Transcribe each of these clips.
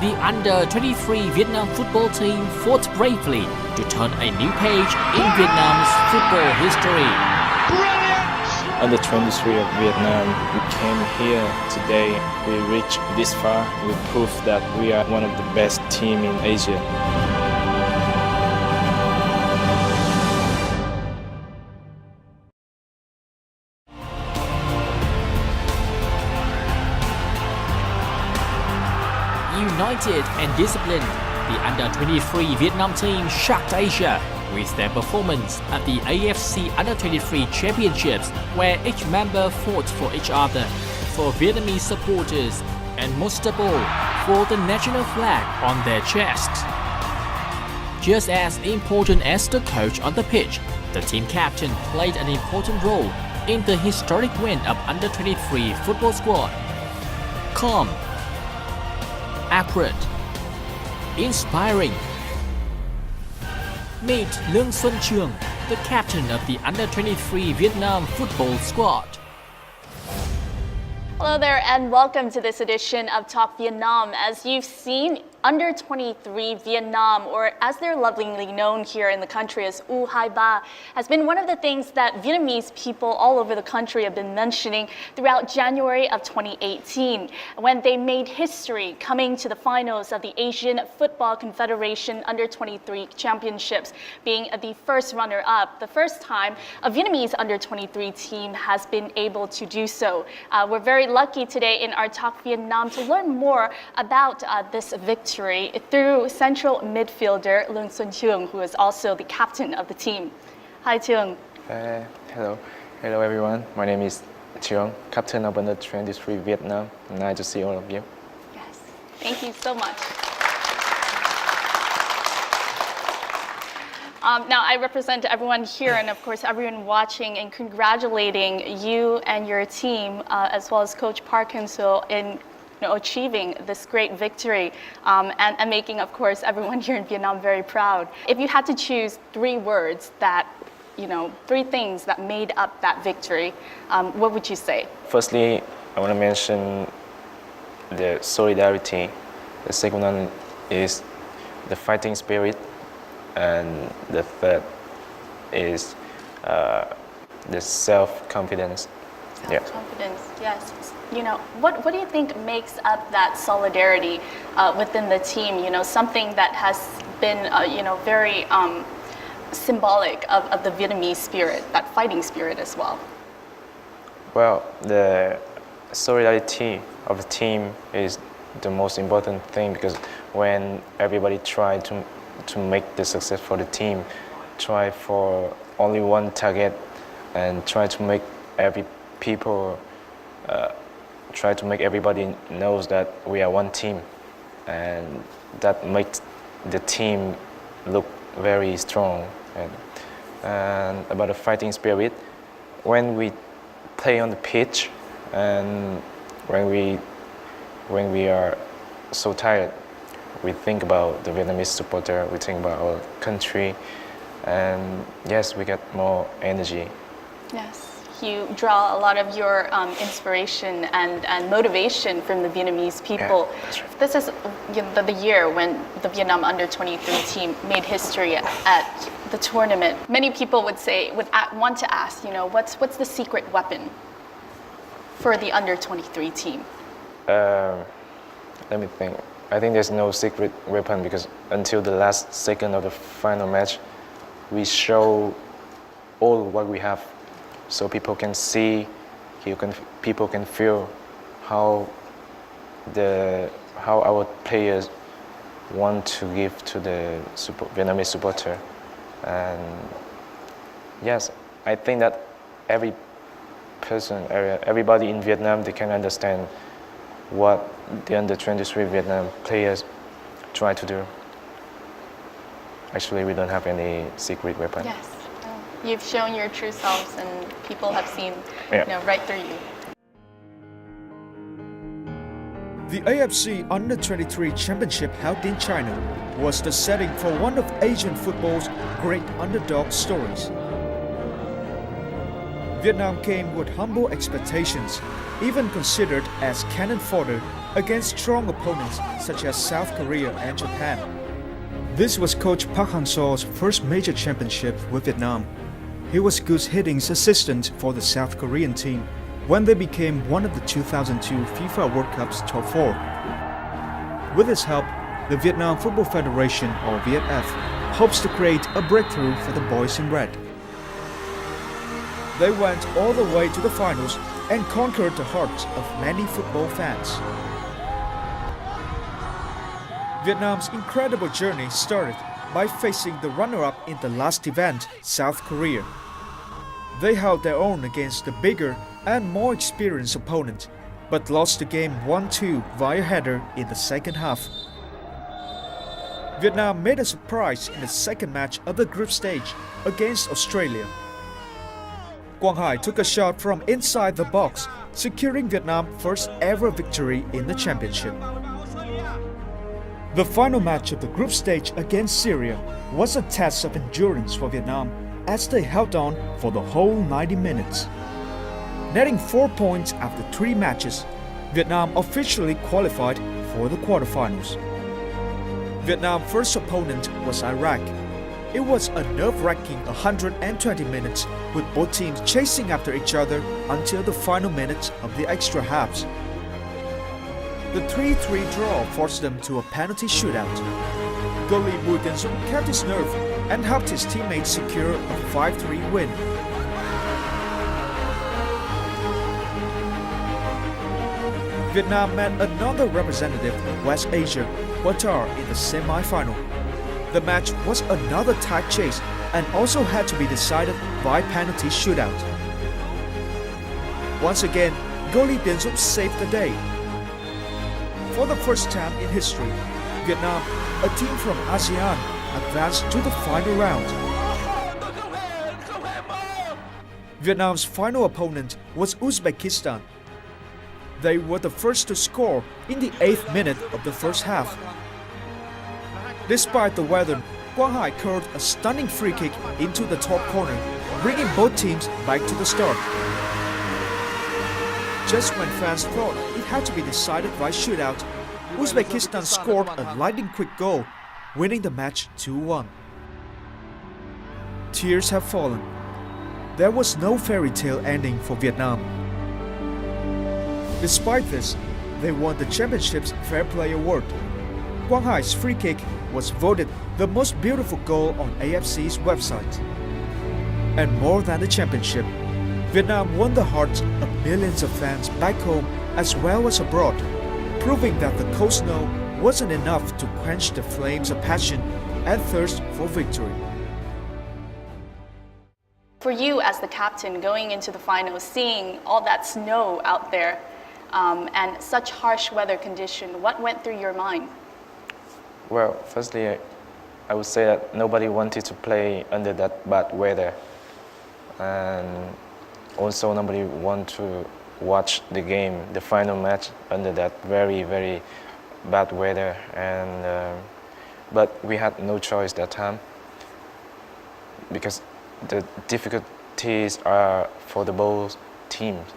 the Under-23 Vietnam football team fought bravely to turn a new page in Vietnam's football history. Under-23 of Vietnam, we came here today. We reached this far. We proved that we are one of the best teams in Asia. United and disciplined, the Under-23 Vietnam team shocked Asia with their performance at the AFC Under-23 Championships, where each member fought for each other, for Vietnamese supporters, and most of all, for the national flag on their chests. Just as important as the coach on the pitch, the team captain played an important role in the historic win of Under-23 football squad. Calm, accurate, inspiring. Meet Lương Xuân Trường, the captain of the Under-23 Vietnam football squad. Hello there and welcome to this edition of Talk Vietnam. As you've seen, Under-23 Vietnam, or as they're lovingly known here in the country as U23, has been one of the things that Vietnamese people all over the country have been mentioning throughout January of 2018, when they made history coming to the finals of the Asian Football Confederation Under-23 Championships, being the first runner-up, the first time a Vietnamese Under-23 team has been able to do so. We're very lucky today in our Talk Vietnam to learn more about this victory through central midfielder Lương Xuân Trường, who is also the captain of the team. Hi, Trường. Hello everyone. My name is Trường, captain of Under-23 Vietnam. Nice to see all of you. Yes, thank you so much. Now, I represent everyone here and, of course, everyone watching and congratulating you and your team, as well as Coach Park Hyun-soo in achieving this great victory and making, of course, everyone here in Vietnam very proud. If you had to choose three words that, three things that made up that victory, what would you say? Firstly, I want to mention the solidarity. The second one is the fighting spirit. And the third is the self-confidence. Self-confidence, yes. What do you think makes up that solidarity within the team? Something that has been, very symbolic of the Vietnamese spirit, that fighting spirit as well. Well, the solidarity of the team is the most important thing, because when everybody tried to make the success for the team, try for only one target and try to make everybody knows that we are one team, and that makes the team look very strong. And about the fighting spirit, when we play on the pitch and when we are so tired, we think about the Vietnamese supporter, we think about our country, and yes, we get more energy. Yes, you draw a lot of your inspiration and motivation from the Vietnamese people. Yeah, that's right. This is the year when the Vietnam Under-23 team made history at the tournament. Many people would want to ask, what's the secret weapon for the Under-23 team? Let me think. I think there's no secret weapon, because until the last second of the final match, we show all what we have, so people can see, people can feel how our players want to give to the Vietnamese supporter. And yes, I think that everybody in Vietnam, they can understand what the Under-23 Vietnam players try to do. Actually, we don't have any secret weapon. Yes, you've shown your true selves, and people have seen, right through you. The AFC Under-23 Championship held in China was the setting for one of Asian football's great underdog stories. Vietnam came with humble expectations, even considered as cannon fodder against strong opponents such as South Korea and Japan. This was coach Park Hang-seo's first major championship with Vietnam. He was Gus Hiddings' assistant for the South Korean team when they became one of the 2002 FIFA World Cup's top four. With his help, the Vietnam Football Federation, or VFF, hopes to create a breakthrough for the boys in red. They went all the way to the finals and conquered the hearts of many football fans. Vietnam's incredible journey started by facing the runner-up in the last event, South Korea. They held their own against the bigger and more experienced opponent, but lost the game 1-2 via header in the second half. Vietnam made a surprise in the second match of the group stage against Australia. Quang Hai took a shot from inside the box, securing Vietnam's first ever victory in the championship. The final match of the group stage against Syria was a test of endurance for Vietnam as they held on for the whole 90 minutes. Netting 4 points after 3 matches, Vietnam officially qualified for the quarterfinals. Vietnam's first opponent was Iraq. It was a nerve-wracking 120 minutes with both teams chasing after each other until the final minutes of the extra halves. The 3-3 draw forced them to a penalty shootout. Goalie Bùi Tiến Dũng kept his nerve and helped his teammates secure a 5-3 win. Vietnam met another representative of West Asia, Qatar, in the semi-final. The match was another tight chase and also had to be decided by penalty shootout. Once again, goalie Tiến Dũng saved the day. For the first time in history, Vietnam, a team from ASEAN, advanced to the final round. Vietnam's final opponent was Uzbekistan. They were the first to score in the 8th minute of the first half. Despite the weather, Quang Hai curled a stunning free kick into the top corner, bringing both teams back to the start. Just when fans thought it had to be decided by shootout, Uzbekistan scored a lightning-quick goal, winning the match 2-1. Tears have fallen. There was no fairy tale ending for Vietnam. Despite this, they won the championship's Fair Play Award. Quang Hai's free kick was voted the most beautiful goal on AFC's website. And more than the championship, Vietnam won the hearts of millions of fans back home as well as abroad, proving that the cold snow wasn't enough to quench the flames of passion and thirst for victory. For you as the captain going into the finals, seeing all that snow out there and such harsh weather condition, what went through your mind? Well, firstly, I would say that nobody wanted to play under that bad weather. And also nobody wanted to watch the game, the final match, under that very, very bad weather. And but we had no choice that time because the difficulties are for the both teams.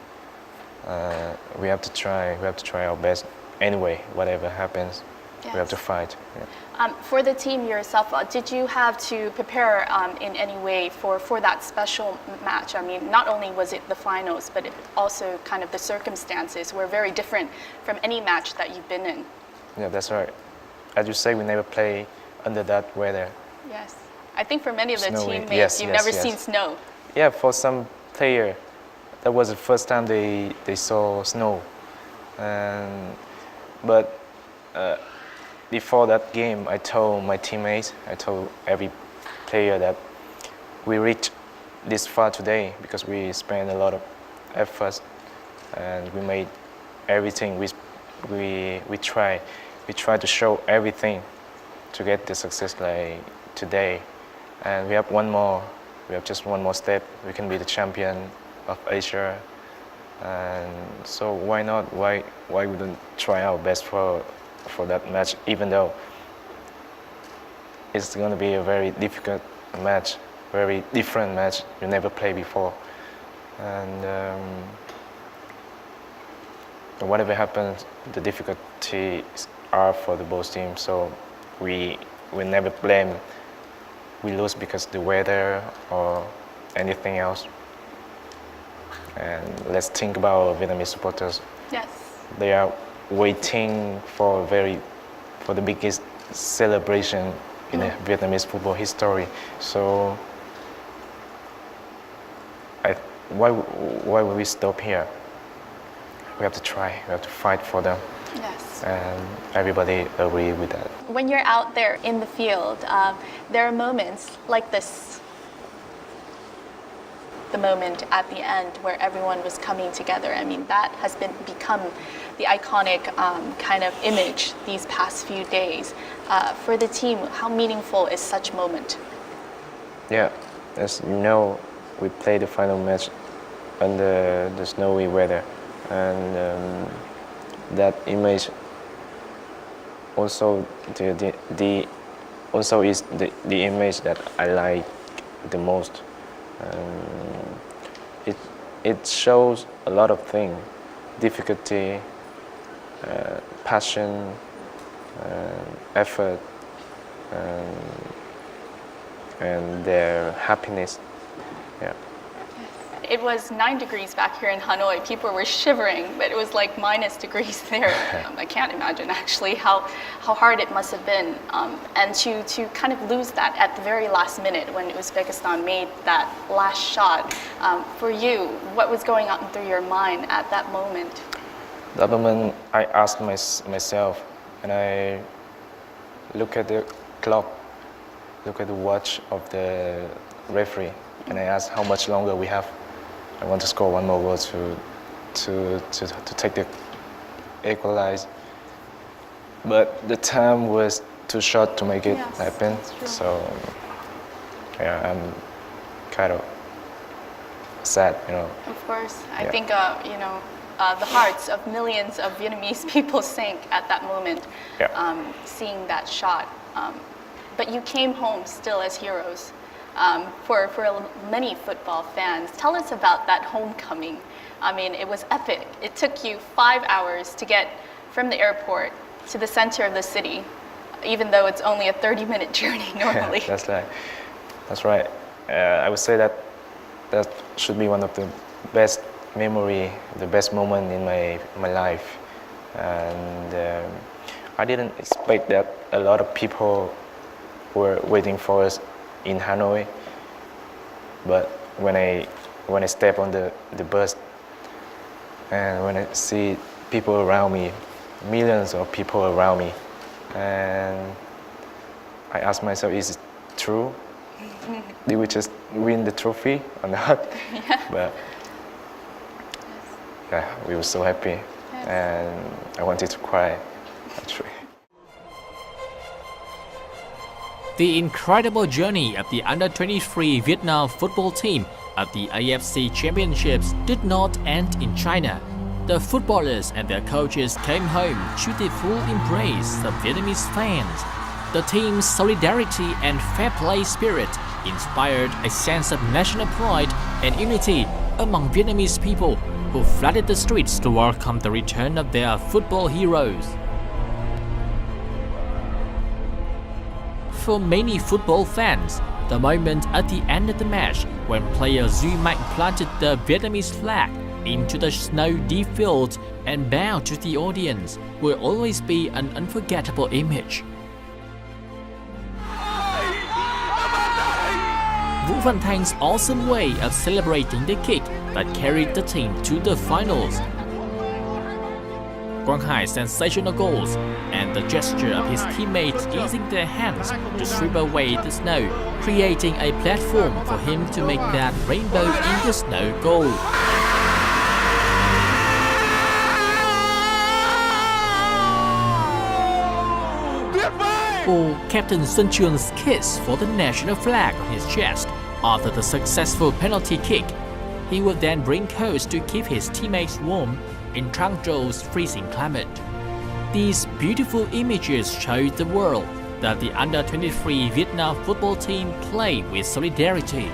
We have to try our best anyway. Whatever happens, yes. We have to fight. Yeah. For the team yourself, did you have to prepare in any way for that special match? I mean, not only was it the finals, but it also kind of the circumstances were very different from any match that you've been in. Yeah, that's right. As you say, we never play under that weather. Yes. I think for many of the Snowing. teammates, you've never seen snow. Yeah, for some player, that was the first time they saw snow. But before that game, I told my teammates, I told every player that we reached this far today because we spent a lot of effort and we made everything. We try to show everything to get the success like today. And we have just one more step. We can be the champion of Asia. And so why not? Why we don't try our best for that match, even though it's going to be a very difficult match, very different match you never played before. and whatever happens, the difficulties are for the both teams. So we never blame we lose because the weather or anything else. And let's think about Vietnamese supporters. Yes. They are waiting for the biggest celebration in the Vietnamese football history. So why would we stop here? We have to try. We have to fight for them. Yes. And everybody agree with that. When you're out there in the field, there are moments like this. The moment at the end where everyone was coming together. I mean, that has become the iconic kind of image these past few days. For the team, how meaningful is such moment? Yeah, as you know, we played the final match under the snowy weather, and that image also also is the image that I like the most. It shows a lot of things: difficulty, passion, effort, and their happiness. Yeah. It was 9 degrees back here in Hanoi. People were shivering, but it was like minus degrees there. I can't imagine actually how hard it must have been. And to kind of lose that at the very last minute when Uzbekistan made that last shot. For you, what was going on through your mind at that moment? That moment, I asked myself, and I look at the clock, look at the watch of the referee, and I asked how much longer we have. I want to score one more goal to take the equalize, but the time was too short to make it happen. So yeah, I'm kind of sad, you know. Of course, I think you know, the hearts of millions of Vietnamese people sank at that moment, seeing that shot. But you came home still as heroes. For many football fans, tell us about that homecoming. I mean, it was epic. It took you 5 hours to get from the airport to the center of the city, even though it's only a 30-minute journey normally. That's right. I would say that should be one of the best memory, the best moment in my life. And I didn't expect that a lot of people were waiting for us in Hanoi, but when I step on the bus and when I see people around me, millions of people around me, and I ask myself, is it true? Did we just win the trophy or not? But yeah, we were so happy, and I wanted to cry, actually. The incredible journey of the Under-23 Vietnam football team at the AFC Championships did not end in China. The footballers and their coaches came home to the full embrace of Vietnamese fans. The team's solidarity and fair play spirit inspired a sense of national pride and unity among Vietnamese people who flooded the streets to welcome the return of their football heroes. For many football fans, the moment at the end of the match when player ᴛiếng planted the Vietnamese flag into the snow-deep field and bowed to the audience will always be an unforgettable image. Vũ Văn Thanh awesome way of celebrating the kick that carried the team to the finals. Quang Hai's sensational goals and the gesture of his teammates using their hands to sweep away the snow, creating a platform for him to make that rainbow in the snow goal. Or Captain Xuân Trường kiss for the national flag on his chest after the successful penalty kick. He would then bring coats to keep his teammates warm in Trangzhou's freezing climate. These beautiful images show the world that the Under-23 Vietnam football team play with solidarity.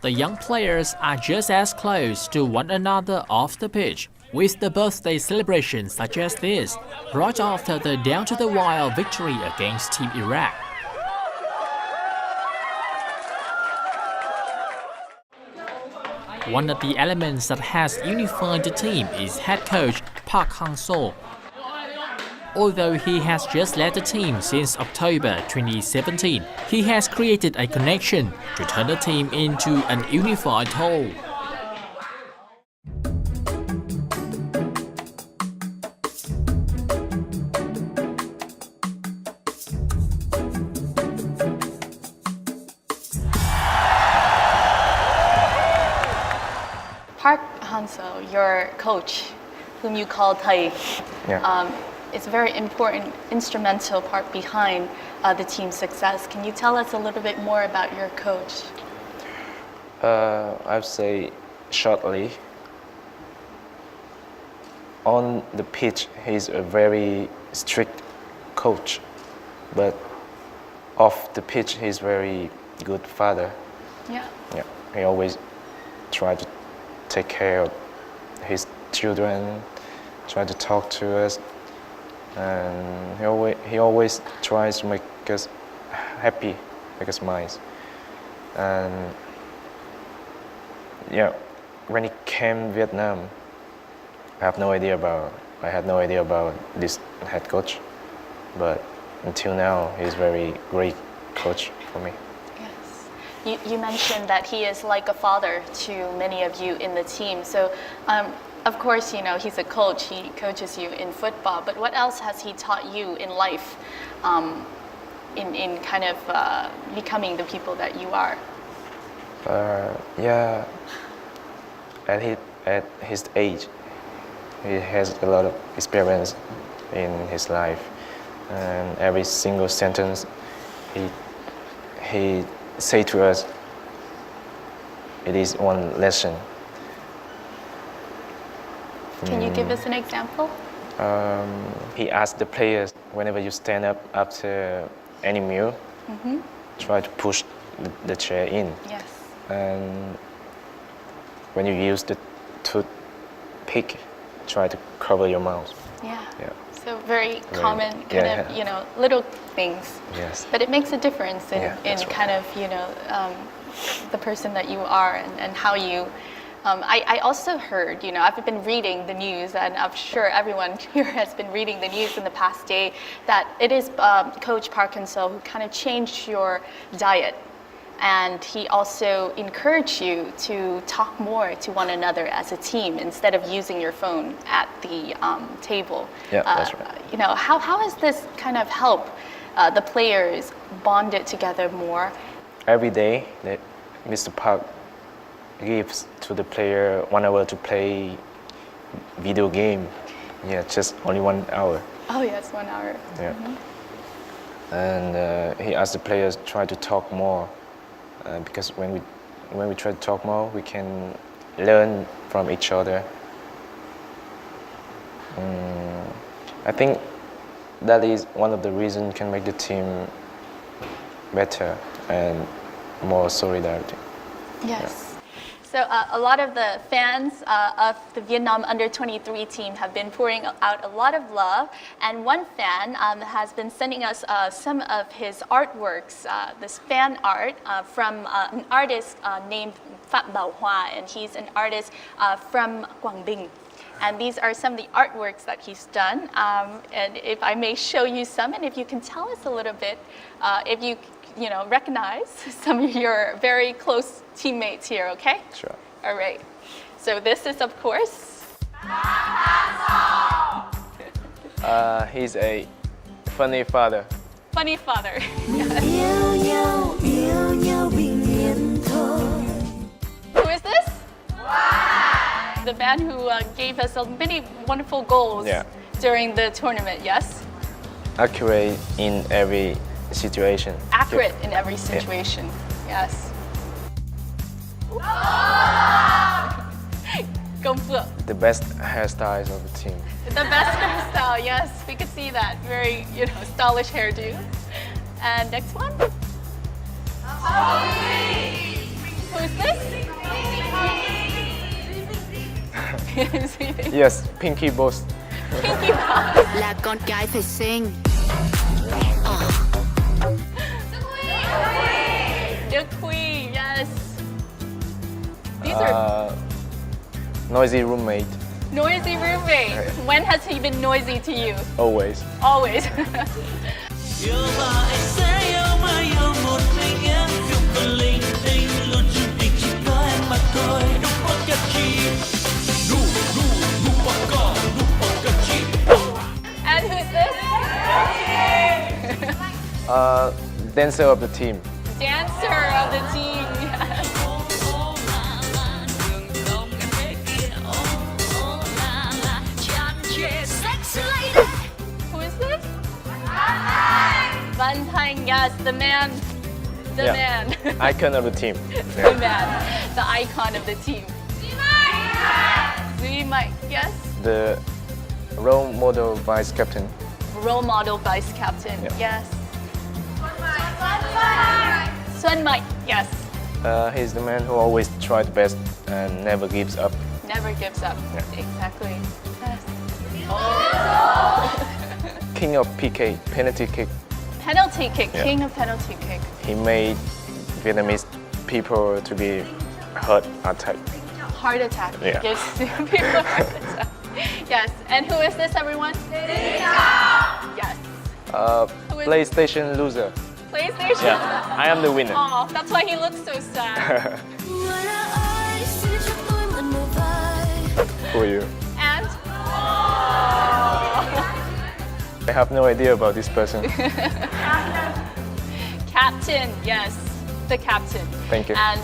the young players are just as close to one another off the pitch, with the birthday celebrations such as this, right after the down-to-the-wire victory against Team Iraq. One of the elements that has unified the team is head coach Park Hang-seo. Although he has just led the team since October 2017, he has created a connection to turn the team into an unified whole. Park Hang-seo, your coach, whom you call Thầy, is a very important, instrumental part behind the team's success. Can you tell us a little bit more about your coach? I'd say shortly. On the pitch, he's a very strict coach, but off the pitch, he's very good father. Yeah. Yeah, he always try to take care of his children, try to talk to us, and he always tries to make us happy, make us smile. And yeah, when he came to Vietnam, I had no idea about this head coach, but until now, he's a very great coach for me. Yes. You mentioned that he is like a father to many of you in the team. So, of course, you know, he's a coach. He coaches you in football. But what else has he taught you in life, in kind of becoming the people that you are? Yeah, at his age, he has a lot of experience in his life, and every single sentence he say to us, it is one lesson. Can you give us an example? He asked the players, whenever you stand up after any meal, try to push the chair in. Yes. And when you use the toothpick, try to cover your mouth. Yeah. Yeah. So very common kind of, you know, little things. Yes. But it makes a difference in, that's right. kind of, you know, the person that you are and how you. I also heard, you know, I've been reading the news, and I'm sure everyone here has been reading the news in the past day, that it is Coach Park Hang-seo who kind of changed your diet. And he also encouraged you to talk more to one another as a team instead of using your phone at the table. Yeah, that's right. You know, how has this kind of helped the players bond it together more? Every day, Mr. Park gives to the player 1 hour to play video game. Yeah, just only 1 hour. Oh yes, 1 hour. Yeah. And he asked the players try to talk more, because when we try to talk more, we can learn from each other. I think that is one of the reasons can make the team better and more solidarity. Yes. Yeah. So a lot of the fans of the Vietnam under-23 team have been pouring out a lot of love, and one fan has been sending us some of his artworks, this fan art from an artist named Phạm Bảo Hòa, and he's an artist from Quảng Bình. And these are some of the artworks that he's done. And if I may show you some, and if you can tell us a little bit, if you know, recognize some of your very close teammates here, okay? Sure. All right. So this is, of course, He's a funny father. funny father. Who is this? The man who gave us many wonderful goals during the tournament, yes? Accurate in every situation. Accurate in every situation, yes. Công Phượng. The best hairstyles of the team. The best hairstyle, yes, we could see that. Very, you know, stylish hairdo. And next one? Who's this? Yes, Pinky Boss. Pinky Boss. Là con gái phải xinh. The Queen, yes. These are Noisy roommate, noisy roommate. When has he been noisy to you? always. Always. And who's this? Dancer of the team. Dancer of the team. Yes. Who is this? Van Thanh, yes, the man. The man. Icon of the team. The man. The icon of the team. Mike, yes. The role model vice captain. Role model vice captain, Yeah. yes. Xuân Mike, yes. He's the man who always tries best and never gives up. Never gives up. Yeah. Exactly. Yes. King of PK, penalty kick. Penalty kick, Yeah. king of penalty kick. He made Vietnamese people to be heart attack. Heart attack. Yeah. Gives people heart attack. Yes. And who is this, everyone? Yes. Who is PlayStation loser. PlayStation. Yeah, I am the winner. Oh, that's why he looks so sad. Who are you? And I have no idea about this person. captain, yes, the captain. Thank you. And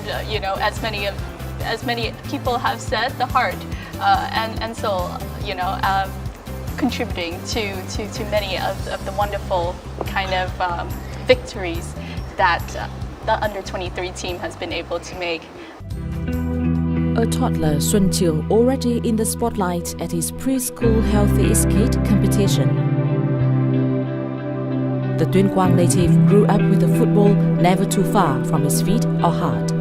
as many people have said, the heart and soul, contributing to many of the wonderful kind of victories that the under-23 team has been able to make. A toddler, Xuân Trường, already in the spotlight at his preschool Healthiest Kid competition. The Tuyên Quang native grew up with a football never too far from his feet or heart.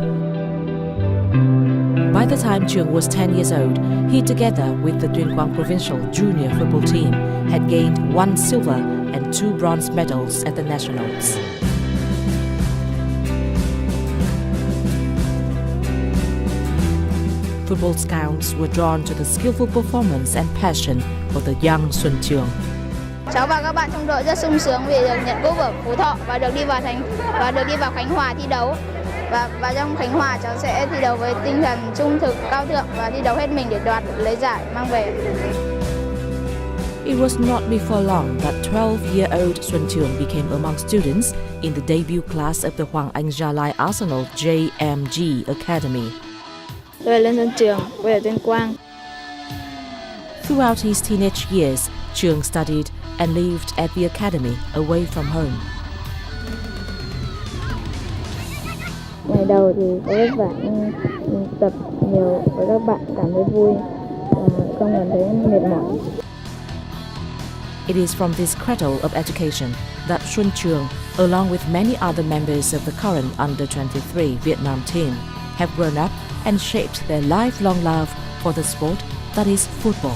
By the time Trường was 10 years old, he, together with the Tuyên Quang provincial junior football team, had gained 1 silver and 2 bronze medals at the nationals. Football scouts were drawn to the skillful performance and passion of the young Xuân Trường. Cháu và các bạn trong đội rất sung sướng vì được nhận cúp ở Phú Thọ và được đi vào Khánh Hòa thi đấu. Và trong Khánh Hòa cháu sẽ thi đấu với tinh thần trung thực, cao thượng và thi đấu hết mình để đoạt lấy giải mang về. It was not before long that 12-year-old Xuân Trường became among students in the debut class of the Hoàng Anh Gia Lai Arsenal JMG Academy. Tôi là Lương Xuân Trường, quê ở Tuyên Quang. Throughout his teenage years, Trường studied and lived at the academy away from home. Ngày đầu thì có vất vả nhưng tập nhiều với các bạn cảm thấy vui và không cảm thấy mệt mỏi. It is from this cradle of education that Xuân Trường, along with many other members of the current under-23 Vietnam team, have grown up and shaped their lifelong love for the sport that is football.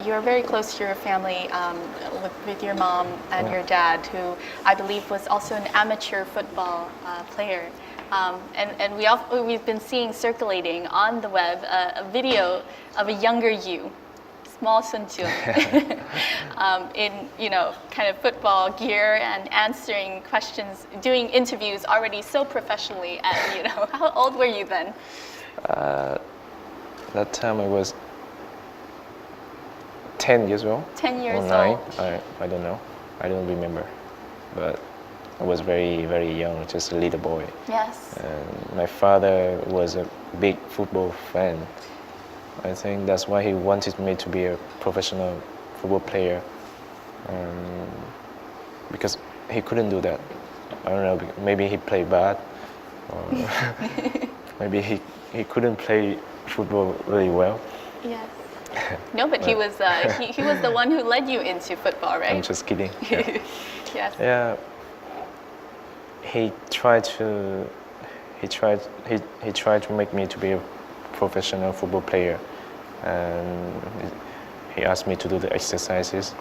You're very close to your family with your mom and your dad, who I believe was also an amateur football player. And we've been seeing circulating on the web a video of a younger you, small Xuân Trường, in kind of football gear and answering questions, doing interviews already so professionally. And how old were you then? That time I was 10 years old. 10 years or 9. old. I don't know. I don't remember. But I was very, very young, just a little boy. Yes. And my father was a big football fan. I think that's why he wanted me to be a professional football player. Because he couldn't do that. I don't know, maybe he played bad. Or maybe he couldn't play football really well. Yes. No, but he was the one who led you into football, right? I'm just kidding. Yeah. Yes. Yeah. He tried to make me to be a professional football player, and he asked me to do the exercises.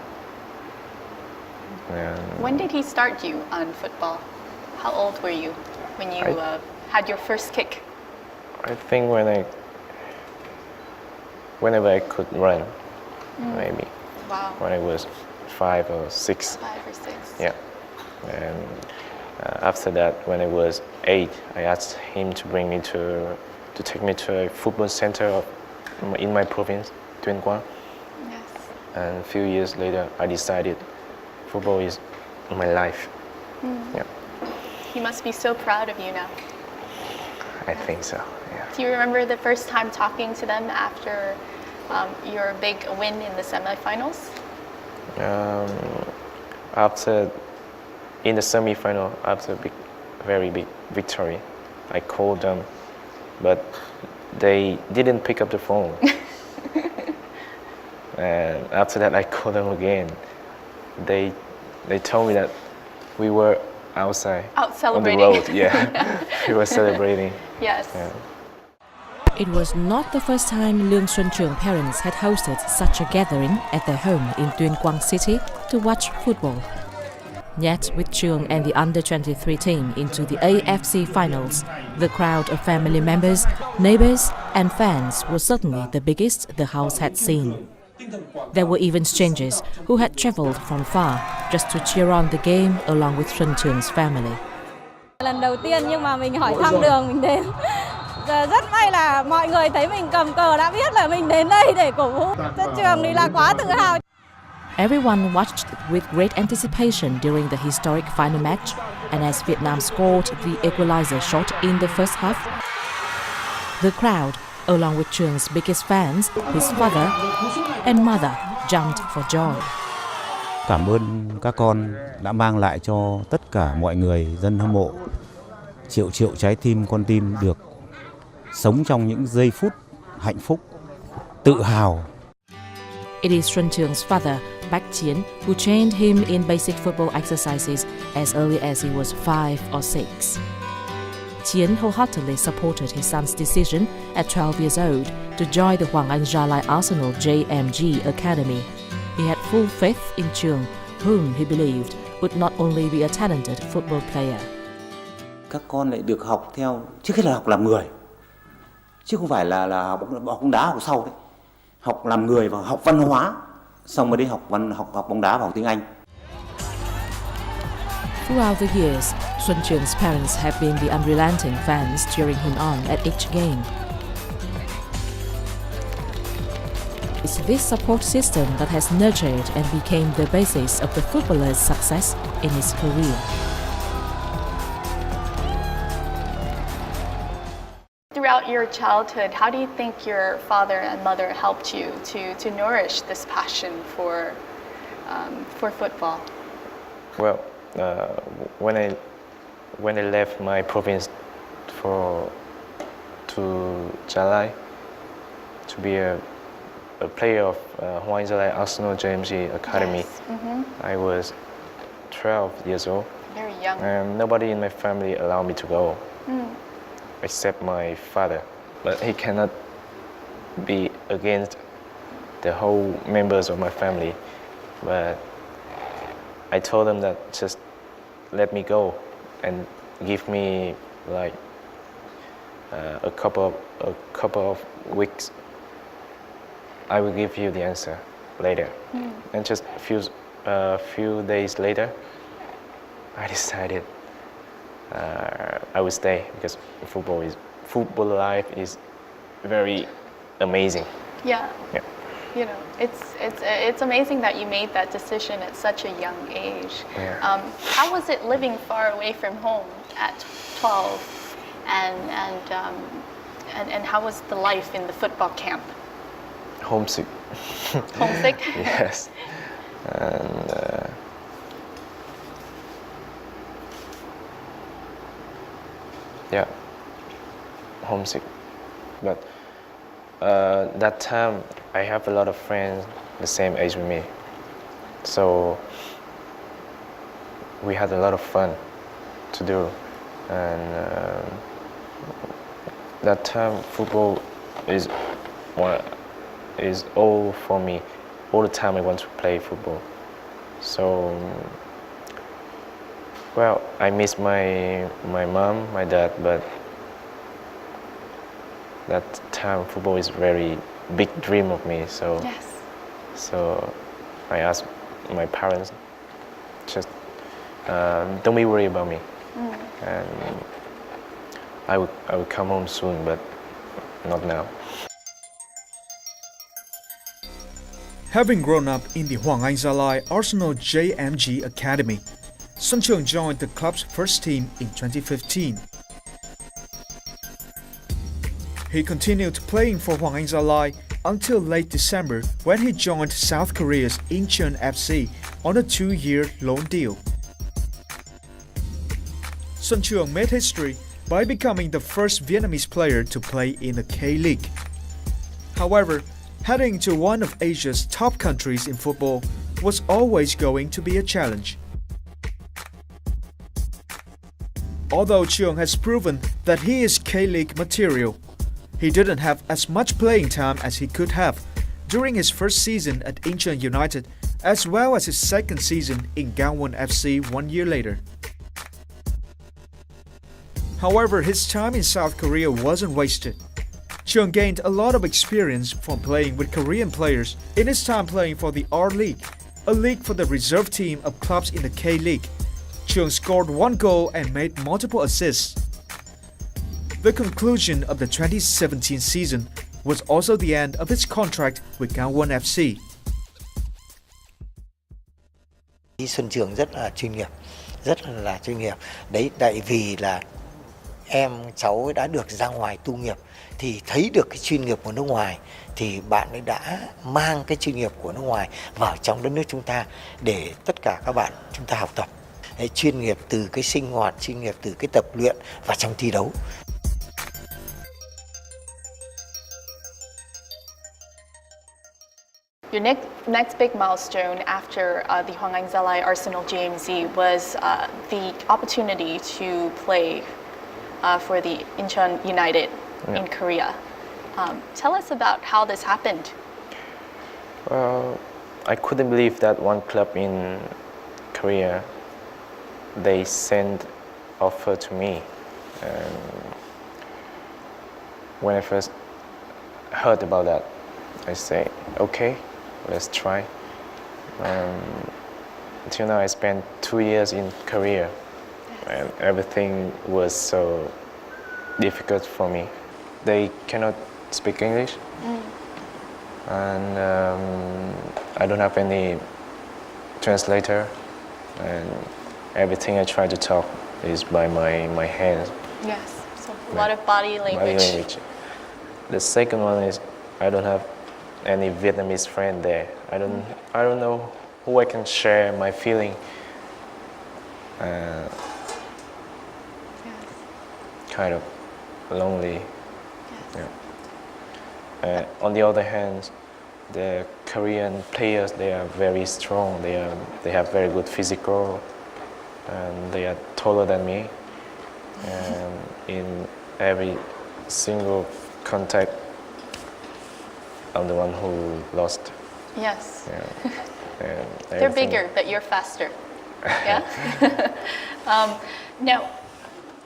And When did he start you on football? How old were you when you had your first kick? I think whenever I could run, maybe. Wow. When I was 5 or 6. 5 or 6. Yeah. And after that, when I was 8, I asked him to bring me to take me to a football center in my province, Tietnam. Yes. And a few years later, I decided football is my life. Yeah. He must be so proud of you now. I think so. Yeah. Do you remember the first time talking to them after your big win in the semifinals? In the semi-final, after a very big victory, I called them, but they didn't pick up the phone. And after that, I called them again. They told me that we were outside Out celebrating. on the road. Yeah, we were celebrating. Yes. Yeah. It was not the first time Lương Xuân Trường parents had hosted such a gathering at their home in Tuyên City to watch football. Yet, with Trường and the under-23 team into the AFC finals, the crowd of family members, neighbors and fans was certainly the biggest the house had seen. There were even strangers who had traveled from far just to cheer on the game along with Xuân Trường family. Lần đầu tiên nhưng mà mình hỏi thăm đường mình đến. Rất may là mọi người thấy mình cầm cờ đã biết là mình đến đây để cổ vũ Xuân Trường thì là quá tự hào. Everyone watched with great anticipation during the historic final match, and as Vietnam scored the equalizer shot in the first half, the crowd, along with Trường biggest fans, his father and mother, jumped for joy. Cảm ơn các con đã mang lại cho tất cả mọi người dân hâm mộ triệu triệu trái tim con tim được sống trong những giây phút hạnh phúc, tự hào. It is Xuân Trường father, Bác Chiến, who trained him in basic football exercises as early as he was 5 or 6. Chiến wholeheartedly supported his son's decision at 12 years old to join the Hoàng Anh Gia Lai Arsenal JMG Academy. He had full faith in Trường, whom he believed would not only be a talented football player. Các con lại được học theo, trước hết là học làm người, chứ không phải là học bóng đá học sau đấy. Học làm người và học văn hóa, xong mới đi học bóng đá và học tiếng Anh. Throughout the years, Xuân Trường parents have been the unrelenting fans cheering him on at each game. It's this support system that has nurtured and became the basis of the footballer's success in his career. Throughout your childhood, how do you think your father and mother helped you to nourish this passion for football? Well, when I left my province to Gia Lai to be a player of Hoàng Anh Gia Lai Arsenal JMG Academy, Yes. Mm-hmm. I was 12 years old. Very young. And nobody in my family allowed me to go, except my father. But he cannot be against the whole members of my family. But I told them that just let me go and give me like a couple of weeks. I will give you the answer later. And just a few days later, I decided I would stay because football life is very amazing. Yeah. Yeah. You know, it's amazing that you made that decision at such a young age. Yeah. How was it living far away from home at 12, and how was the life in the football camp? Homesick. Homesick? Yes. And yeah, homesick. But That time, I have a lot of friends the same age with me, so we had a lot of fun to do, and that time football is all for me. All the time I want to play football. So, well, I miss my mom, my dad, but that time football is very big dream of me. So, Yes. so I asked my parents, just don't be worried about me, and I will come home soon, but not now. Having grown up in the Hoàng Anh Gia Lai Arsenal JMG Academy, Xuân Trường joined the club's first team in 2015. He continued playing for Hoàng Anh Gia Lai until late December when he joined South Korea's Incheon FC on a 2-year loan deal. Xuân Trường made history by becoming the first Vietnamese player to play in the K-League. However, heading to one of Asia's top countries in football was always going to be a challenge. Although Trường has proven that he is K-League material, he didn't have as much playing time as he could have during his first season at Incheon United, as well as his second season in Gangwon FC 1 year later. However, his time in South Korea wasn't wasted. Trường gained a lot of experience from playing with Korean players in his time playing for the R-League, a league for the reserve team of clubs in the K-League. Trường scored 1 goal and made multiple assists. The conclusion of the 2017 season was also the end of his contract with Gangwon FC. Xuân Trường rất là chuyên nghiệp. Đấy, tại vì là em cháu đã được ra ngoài tu nghiệp thì thấy được cái chuyên nghiệp của nước ngoài, thì bạn ấy đã mang cái chuyên nghiệp của nước ngoài vào trong đất nước chúng ta để tất cả các bạn chúng ta học tập. Đấy, chuyên nghiệp từ cái sinh hoạt, chuyên nghiệp từ cái tập luyện và trong thi đấu. Your next big milestone after the Hoàng Anh Gia Lai Arsenal JMZ was the opportunity to play for the Incheon United in Korea. Tell us about how this happened. Well, I couldn't believe that one club in Korea, they sent offer to me. And when I first heard about that, I say, okay, let's try. Until now, I spent 2 years in Korea, and everything was so difficult for me. They cannot speak English, and I don't have any translator, and everything I try to talk is by my hands. Yes, so a lot of body language. The second one is I don't have any Vietnamese friend there. I don't know who I can share my feeling. Kind of lonely. Yes. Yeah. On the other hand, the Korean players, they are very strong. They have very good physical, and they are taller than me. And in every single contact, I'm the one who lost. Yes. Yeah. And They're bigger, but you're faster. Yeah. Now,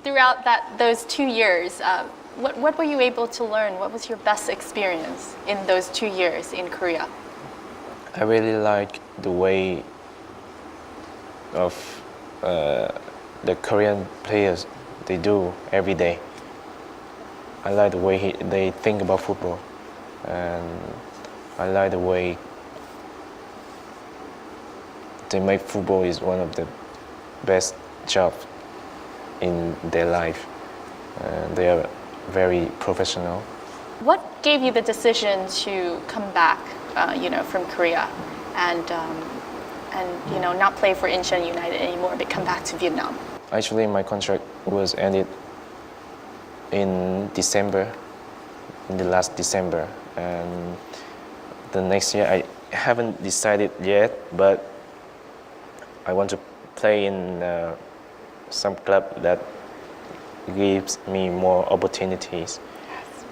throughout those 2 years, what were you able to learn? What was your best experience in those 2 years in Korea? I really like the way of the Korean players, they do every day. I like the way they think about football, and I like the way they make football is one of the best jobs in their life. They are very professional. What gave you the decision to come back, from Korea, and not play for Incheon United anymore, but come back to Vietnam? Actually, my contract was ended in December in the last December, and the next year I haven't decided yet, but I want to play in some club that gives me more opportunities.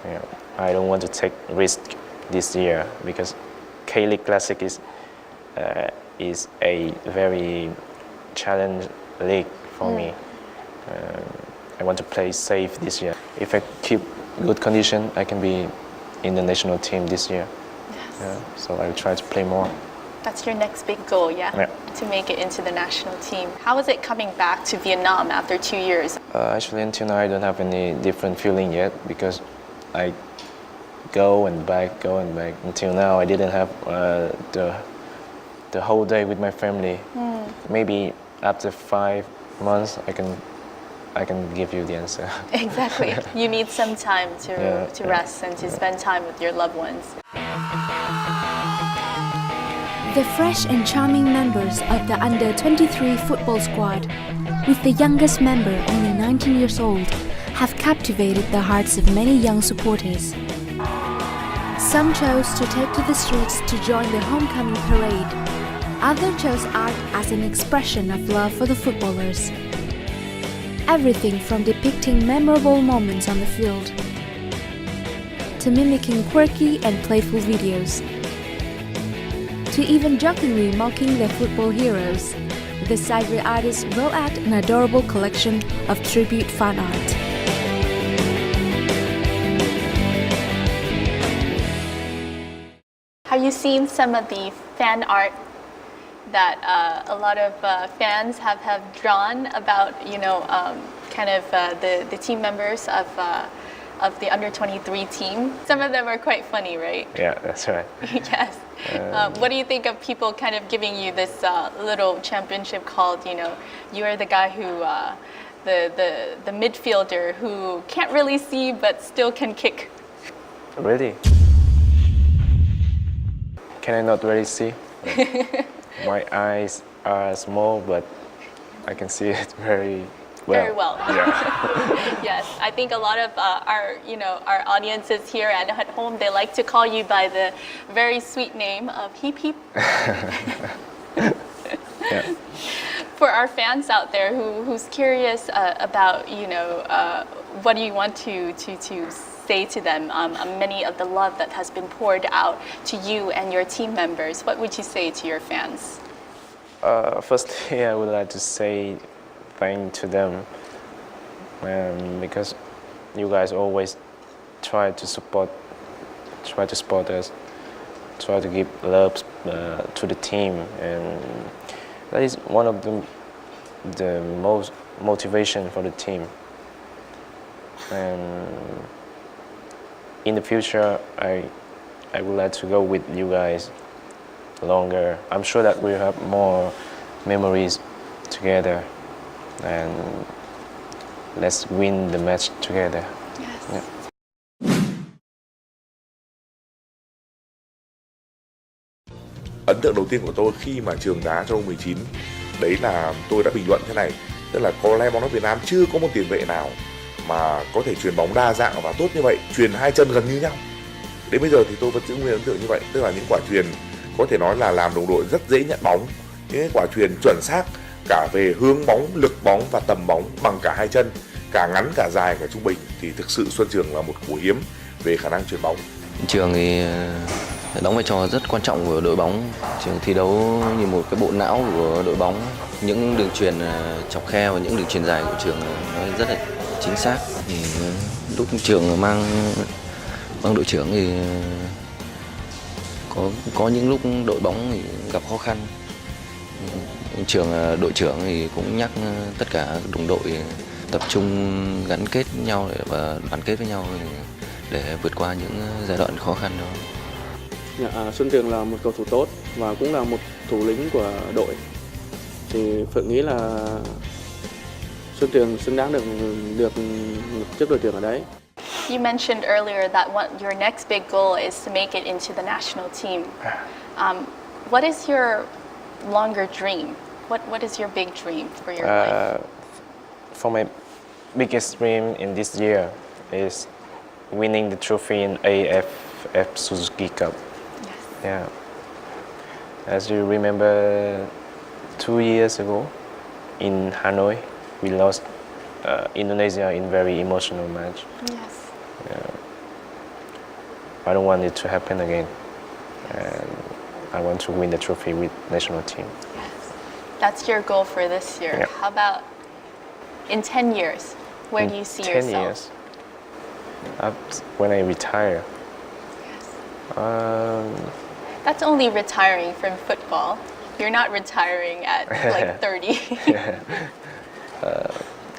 You know, I don't want to take risk this year because K-League Classic is a very challenge league for me. I want to play safe this year. If I keep good condition, I can be in the national team this year. Yes. Yeah, so I'll try to play more. That's your next big goal, yeah? To make it into the national team. How is it coming back to Vietnam after 2 years? Actually, until now, I don't have any different feeling yet because I go and back. Until now, I didn't have the whole day with my family. Maybe after 5 months, I can give you the answer. Exactly. You need some time to rest and to spend time with your loved ones. The fresh and charming members of the under-23 football squad, with the youngest member only 19 years old, have captivated the hearts of many young supporters. Some chose to take to the streets to join the homecoming parade. Others chose art as an expression of love for the footballers. Everything from depicting memorable moments on the field to mimicking quirky and playful videos, to even jokingly mocking their football heroes, the Cyber artists wrote out an adorable collection of tribute fan art. Have you seen some of the fan art that a lot of fans have drawn about, the team members of the under-23 team? Some of them are quite funny, right? Yeah, that's right. Yes. What do you think of people kind of giving you this little championship called, you are the guy who, the midfielder who can't really see but still can kick? Really? Can I not really see? My eyes are small, but I can see it very well. Very well. Yeah. Yes, I think a lot of our audiences here and at home, they like to call you by the very sweet name of Heep Heep. Yeah. For our fans out there who's curious about what do you want to say to them, many of the love that has been poured out to you and your team members, what would you say to your fans? Firstly, I would like to say thank to them because you guys always try to support us, try to give love to the team, and that is one of the most motivation for the team. And in the future, I would like to go with you guys longer. I'm sure that we'll have more memories together, and let's win the match together. Yes. Yeah. Ấn tượng đầu tiên của tôi khi mà Trường đá cho U19 đấy là tôi đã bình luận thế này, tức là có lẽ bóng đá Việt Nam chưa có một tiền vệ nào mà có thể chuyền bóng đa dạng và tốt như vậy, chuyền hai chân gần như nhau. Đến bây giờ thì tôi vẫn giữ nguyên ấn tượng như vậy, tức là những quả chuyền có thể nói là làm đồng đội rất dễ nhận bóng, những quả chuyền chuẩn xác cả về hướng bóng, lực bóng và tầm bóng bằng cả hai chân, cả ngắn cả dài cả trung bình, thì thực sự Xuân Trường là một cổ hiếm về khả năng chuyền bóng. Trường thì đóng vai trò rất quan trọng của đội bóng. Trường thi đấu như một cái bộ não của đội bóng. Những đường chuyền chọc khe và những đường chuyền dài của Trường nói rất là chính xác. Thì lúc Trường mang đội trưởng thì có những lúc đội bóng thì gặp khó khăn. Đội trưởng thì cũng nhắc tất cả đồng đội tập trung gắn kết nhau và đoàn kết với nhau để vượt qua những giai đoạn khó khăn đó. Xuân Trường là một cầu thủ tốt và cũng là một thủ lĩnh của đội. Thì Phượng nghĩ là Xuân Trường xứng đáng được chức đội trưởng ở đấy. You mentioned earlier that your next big goal is to make it into the national team. What is your longer dream? What is your big dream for your life? For my biggest dream in this year is winning the trophy in AFF Suzuki Cup. Yes. Yeah. As you remember, 2 years ago in Hanoi, we lost Indonesia in very emotional match. Yes. I don't want it to happen again. And I want to win the trophy with national team. Yes. That's your goal for this year. Yeah. How about in 10 years? Where do you see 10 yourself? years. When I retire. Yes. That's only retiring from football. You're not retiring at like 30.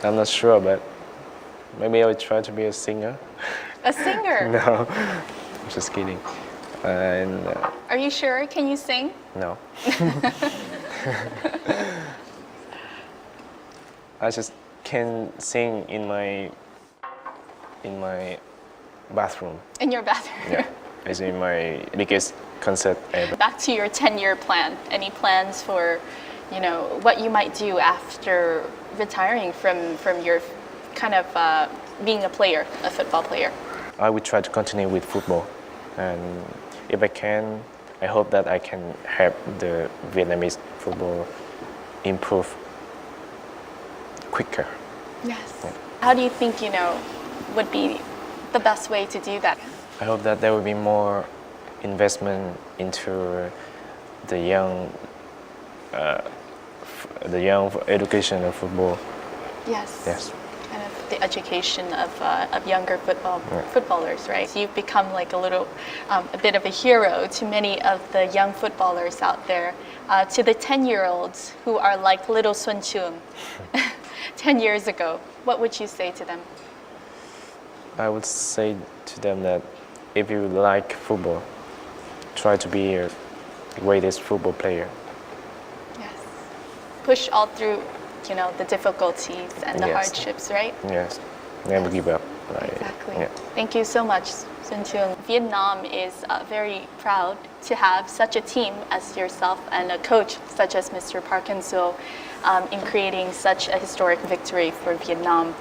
I'm not sure, but maybe I will try to be a singer. A singer? No, I'm just kidding. And Are you sure? Can you sing? no. I just can sing in my bathroom. In your bathroom? Yeah, it's in my biggest concert ever. Back to your 10-year plan. Any plans for, what you might do after retiring from your kind of being a player, a football player? I will try to continue with football, and if I can, I hope that I can help the Vietnamese football improve quicker. Yes. Yeah. How do you think, would be the best way to do that? I hope that there will be more investment into the young education of football. Yes. Yes. Kind of the education of younger footballers, right? So you've become like a bit of a hero to many of the young footballers out there. To the 10-year-olds who are like little Xuân Trường 10 years ago, what would you say to them? I would say to them that if you like football, try to be a greatest football player. Yes. Push all through, the difficulties and the Yes. hardships, right? Yes. Never give up. Right? Exactly. Yeah. Thank you so much, Xuân Trường. Vietnam is very proud to have such a team as yourself and a coach such as Mr. Park Hang-seo in creating such a historic victory for Vietnam,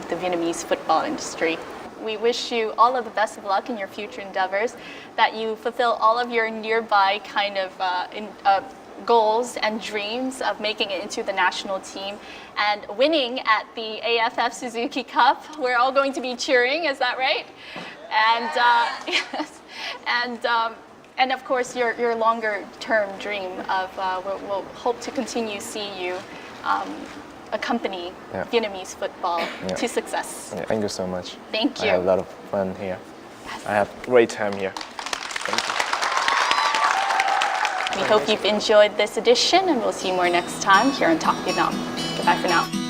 the Vietnamese football industry. We wish you all of the best of luck in your future endeavors, that you fulfill all of your nearby kind of goals and dreams of making it into the national team and winning at the AFF Suzuki Cup. We're all going to be cheering, is that right? And yes, and of course your longer term dream of we'll hope to continue see you accompany Vietnamese football to success. Yeah, thank you so much. Thank you. I have a lot of fun here. Yes. I have great time here. Thank you. We hope you've enjoyed this edition, and we'll see you more next time here on Talk Vietnam. Goodbye for now.